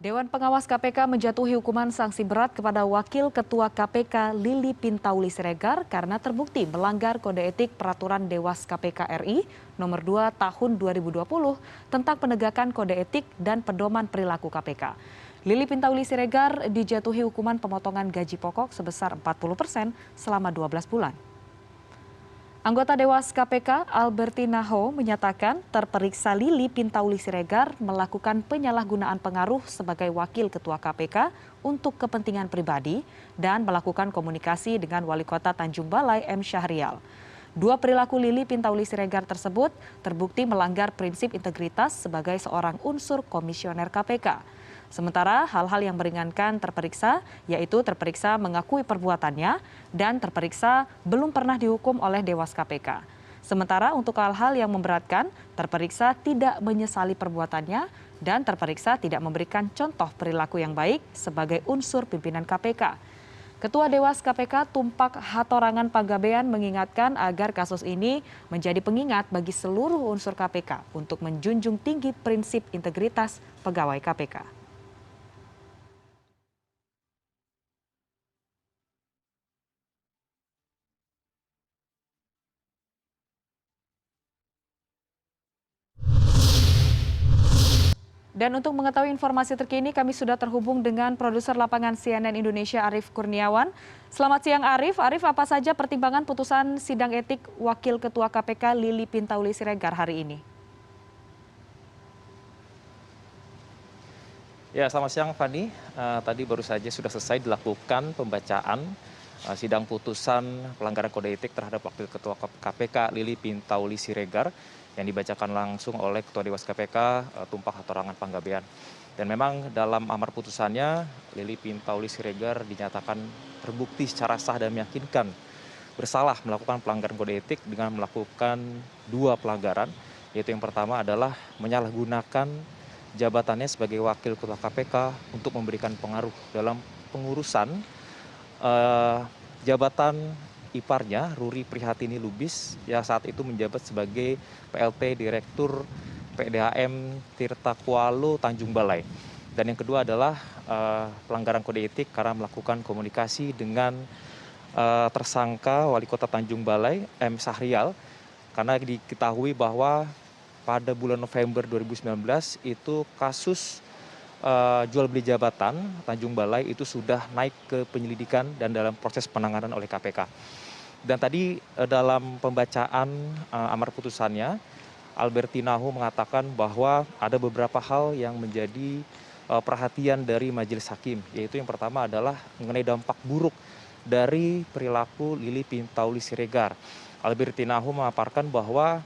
Dewan Pengawas KPK menjatuhi hukuman sanksi berat kepada Wakil Ketua KPK Lili Pintauli Siregar karena terbukti melanggar kode etik peraturan Dewas KPK RI nomor 2 tahun 2020 tentang penegakan kode etik dan pedoman perilaku KPK. Lili Pintauli Siregar dijatuhi hukuman pemotongan gaji pokok sebesar 40% selama 12 bulan. Anggota Dewas KPK Albertina Ho menyatakan terperiksa Lili Pintauli Siregar melakukan penyalahgunaan pengaruh sebagai Wakil Ketua KPK untuk kepentingan pribadi dan melakukan komunikasi dengan Wali Kota Tanjung Balai M. Syahrial. Dua perilaku Lili Pintauli Siregar tersebut terbukti melanggar prinsip integritas sebagai seorang unsur komisioner KPK. Sementara hal-hal yang meringankan terperiksa, yaitu terperiksa mengakui perbuatannya dan terperiksa belum pernah dihukum oleh Dewas KPK. Sementara untuk hal-hal yang memberatkan, terperiksa tidak menyesali perbuatannya dan terperiksa tidak memberikan contoh perilaku yang baik sebagai unsur pimpinan KPK. Ketua Dewas KPK Tumpak Hatorangan Panggabean mengingatkan agar kasus ini menjadi pengingat bagi seluruh unsur KPK untuk menjunjung tinggi prinsip integritas pegawai KPK. Dan untuk mengetahui informasi terkini, kami sudah terhubung dengan produser lapangan CNN Indonesia Arief Kurniawan. Selamat siang Arief. Arief, apa saja pertimbangan putusan sidang etik Wakil Ketua KPK Lili Pintauli Siregar hari ini? Ya, selamat siang Fani. Tadi baru saja sudah selesai dilakukan pembacaan sidang putusan pelanggaran kode etik terhadap Wakil Ketua KPK Lili Pintauli Siregar yang dibacakan langsung oleh Ketua Dewas KPK Tumpak Hatorangan Panggabean. Dan memang dalam amar putusannya Lili Pintauli Siregar dinyatakan terbukti secara sah dan meyakinkan bersalah melakukan pelanggaran kode etik dengan melakukan dua pelanggaran, yaitu yang pertama adalah menyalahgunakan jabatannya sebagai Wakil Ketua KPK untuk memberikan pengaruh dalam pengurusan jabatan iparnya Ruri Prihatini Lubis yang saat itu menjabat sebagai PLT Direktur PDAM Tirta Kualo Tanjung Balai. Dan yang kedua adalah pelanggaran kode etik karena melakukan komunikasi dengan tersangka Wali Kota Tanjung Balai M. Syahrial, karena diketahui bahwa pada bulan November 2019 itu kasus jual beli jabatan Tanjung Balai itu sudah naik ke penyelidikan dan dalam proses penanganan oleh KPK. Dan tadi dalam pembacaan amar putusannya, Albertina Ho mengatakan bahwa ada beberapa hal yang menjadi perhatian dari majelis hakim, yaitu yang pertama adalah mengenai dampak buruk dari perilaku Lili Pintauli Siregar. Albertina Ho memaparkan bahwa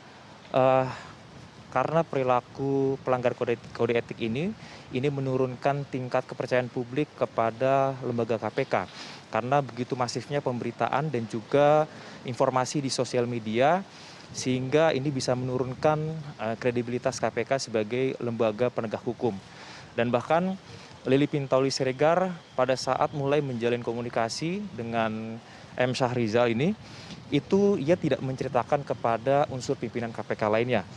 karena perilaku pelanggar kode etik ini menurunkan tingkat kepercayaan publik kepada lembaga KPK. Karena begitu masifnya pemberitaan dan juga informasi di sosial media, sehingga ini bisa menurunkan kredibilitas KPK sebagai lembaga penegak hukum. Dan bahkan Lili Pintauli Siregar pada saat mulai menjalin komunikasi dengan M. Syahrizal ini, itu ia tidak menceritakan kepada unsur pimpinan KPK lainnya.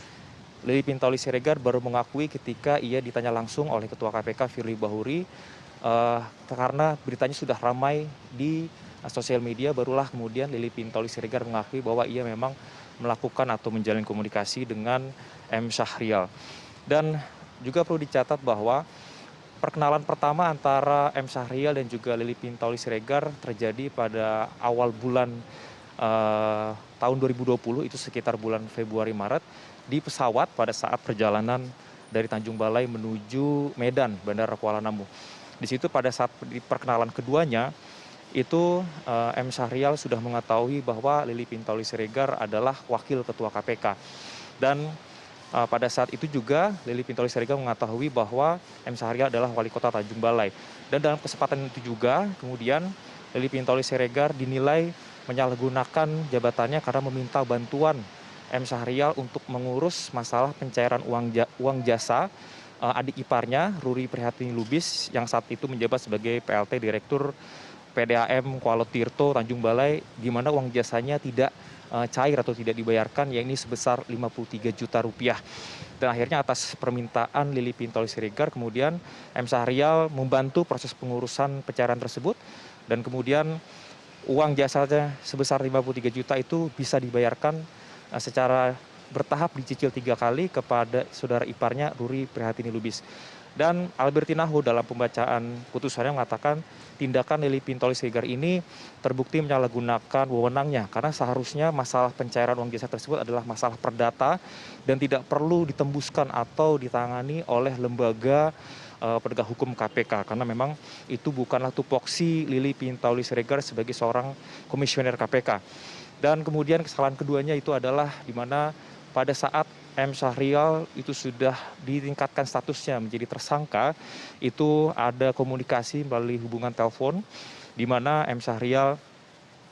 Lili Pintauli Siregar baru mengakui ketika ia ditanya langsung oleh Ketua KPK Firly Bahuri, karena beritanya sudah ramai di sosial media, barulah kemudian Lili Pintauli Siregar mengakui bahwa ia memang melakukan atau menjalin komunikasi dengan M. Syahrial. Dan juga perlu dicatat bahwa perkenalan pertama antara M. Syahrial dan juga Lili Pintauli Siregar terjadi pada awal bulan tahun 2020, itu sekitar bulan Februari Maret, di pesawat pada saat perjalanan dari Tanjung Balai menuju Medan, Bandara Kuala Namu. Di situ pada saat di perkenalan keduanya, itu M. Syahrial sudah mengetahui bahwa Lili Pintauli Siregar adalah Wakil Ketua KPK. Dan pada saat itu juga Lili Pintauli Siregar mengetahui bahwa M. Syahrial adalah Wali Kota Tanjung Balai. Dan dalam kesempatan itu juga kemudian Lili Pintauli Siregar dinilai menyalahgunakan jabatannya karena meminta bantuan M. Syahrial untuk mengurus masalah pencairan uang jasa adik iparnya Ruri Prihatini Lubis yang saat itu menjabat sebagai PLT Direktur PDAM Kuala Tirto Tanjung Balai, di mana uang jasanya tidak cair atau tidak dibayarkan, yakni sebesar Rp53 juta. Dan akhirnya atas permintaan Lili Pintauli Siregar, kemudian M. Syahrial membantu proses pengurusan pencairan tersebut, dan kemudian uang jasanya sebesar 53 juta itu bisa dibayarkan secara bertahap, dicicil 3 kali kepada saudara iparnya Ruri Prihatini Lubis. Dan Albertina Ho dalam pembacaan putusannya mengatakan tindakan Lili Pintauli Siregar ini terbukti menyalahgunakan wewenangnya, karena seharusnya masalah pencairan uang jasa tersebut adalah masalah perdata dan tidak perlu ditembuskan atau ditangani oleh lembaga penegak hukum KPK, karena memang itu bukanlah tupoksi Lili Pintauli Siregar sebagai seorang komisioner KPK. Dan kemudian kesalahan keduanya itu adalah di mana pada saat M. Syahrial itu sudah ditingkatkan statusnya menjadi tersangka, itu ada komunikasi melalui hubungan telepon, di mana M. Syahrial,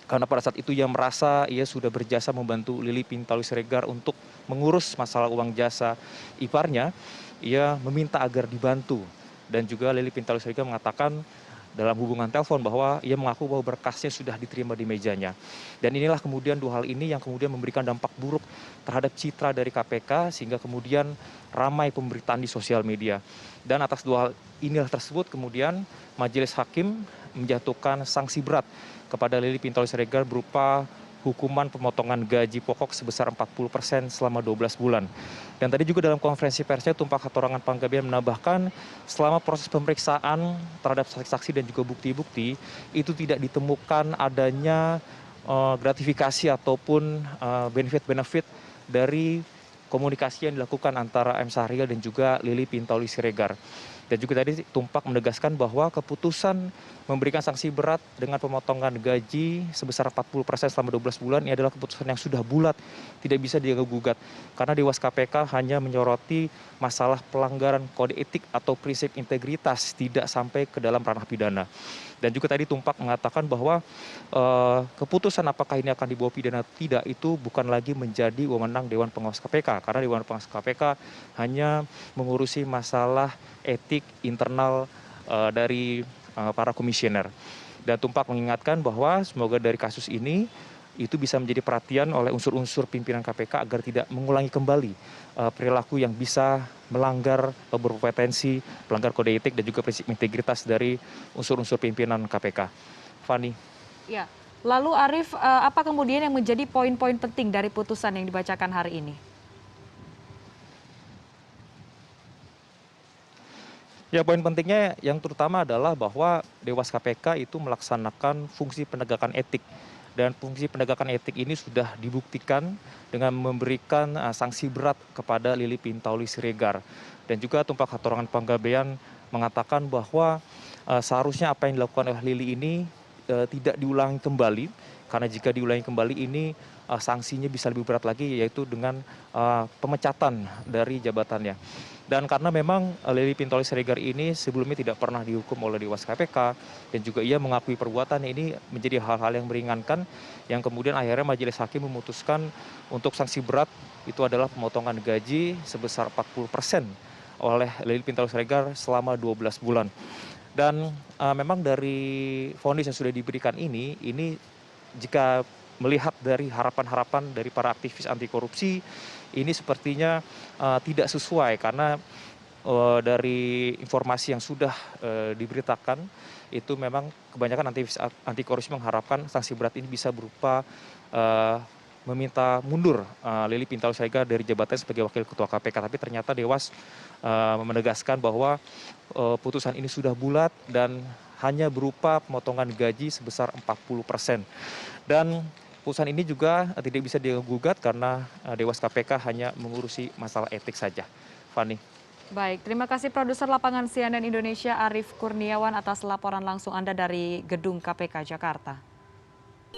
karena pada saat itu ia merasa ia sudah berjasa membantu Lili Pintauli Siregar untuk mengurus masalah uang jasa iparnya, ia meminta agar dibantu. Dan juga Lili Pintauli Siregar mengatakan dalam hubungan telepon bahwa ia mengaku bahwa berkasnya sudah diterima di mejanya. Dan inilah kemudian dua hal ini yang kemudian memberikan dampak buruk terhadap citra dari KPK, sehingga kemudian ramai pemberitaan di sosial media. Dan atas dua hal inilah tersebut kemudian majelis hakim menjatuhkan sanksi berat kepada Lili Pintauli Siregar berupa hukuman pemotongan gaji pokok sebesar 40% selama 12 bulan. Dan tadi juga dalam konferensi persnya Tumpak Hatorangan Panggabean menambahkan selama proses pemeriksaan terhadap saksi-saksi dan juga bukti-bukti itu tidak ditemukan adanya gratifikasi ataupun benefit-benefit dari komunikasi yang dilakukan antara M. Syahrial dan juga Lili Pintauli Siregar. Dan juga tadi Tumpak menegaskan bahwa keputusan memberikan sanksi berat dengan pemotongan gaji sebesar 40% selama 12 bulan ini adalah keputusan yang sudah bulat, tidak bisa diganggu-gugat. Karena Dewas KPK hanya menyoroti masalah pelanggaran kode etik atau prinsip integritas, tidak sampai ke dalam ranah pidana. Dan juga tadi Tumpak mengatakan bahwa keputusan apakah ini akan dibawa pidana atau tidak itu bukan lagi menjadi wewenang Dewan Pengawas KPK, karena Dewan Pengawas KPK hanya mengurusi masalah etik internal dari para komisioner. Dan Tumpak mengingatkan bahwa semoga dari kasus ini itu bisa menjadi perhatian oleh unsur-unsur pimpinan KPK agar tidak mengulangi kembali perilaku yang bisa melanggar atau berpotensi melanggar kode etik dan juga prinsip integritas dari unsur-unsur pimpinan KPK. Fani. Ya, lalu Arief, apa kemudian yang menjadi poin-poin penting dari putusan yang dibacakan hari ini? Ya, poin pentingnya yang terutama adalah bahwa Dewas KPK itu melaksanakan fungsi penegakan etik. Dan fungsi penegakan etik ini sudah dibuktikan dengan memberikan sanksi berat kepada Lili Pintauli Siregar. Dan juga Tumpak Hatorangan Panggabean mengatakan bahwa seharusnya apa yang dilakukan oleh Lili ini tidak diulangi kembali. Karena jika diulangi kembali ini sanksinya bisa lebih berat lagi, yaitu dengan pemecatan dari jabatannya. Dan karena memang Lili Pintauli Siregar ini sebelumnya tidak pernah dihukum oleh Dewas KPK, dan juga ia mengakui perbuatannya ini menjadi hal-hal yang meringankan, yang kemudian akhirnya majelis hakim memutuskan untuk sanksi berat itu adalah pemotongan gaji sebesar 40% oleh Lili Pintauli Siregar selama 12 bulan. Dan memang dari vonis yang sudah diberikan ini jika melihat dari harapan-harapan dari para aktivis anti korupsi, ini sepertinya tidak sesuai, karena dari informasi yang sudah diberitakan itu memang kebanyakan aktivis anti korupsi mengharapkan sanksi berat ini bisa berupa meminta mundur Lili Pintauli Siregar dari jabatan sebagai wakil ketua KPK. Tapi ternyata Dewas menegaskan bahwa putusan ini sudah bulat dan hanya berupa pemotongan gaji sebesar 40%. Dan putusan ini juga tidak bisa digugat karena Dewas KPK hanya mengurusi masalah etik saja. Fani. Baik, terima kasih produser lapangan CNN Indonesia Arief Kurniawan atas laporan langsung Anda dari Gedung KPK Jakarta.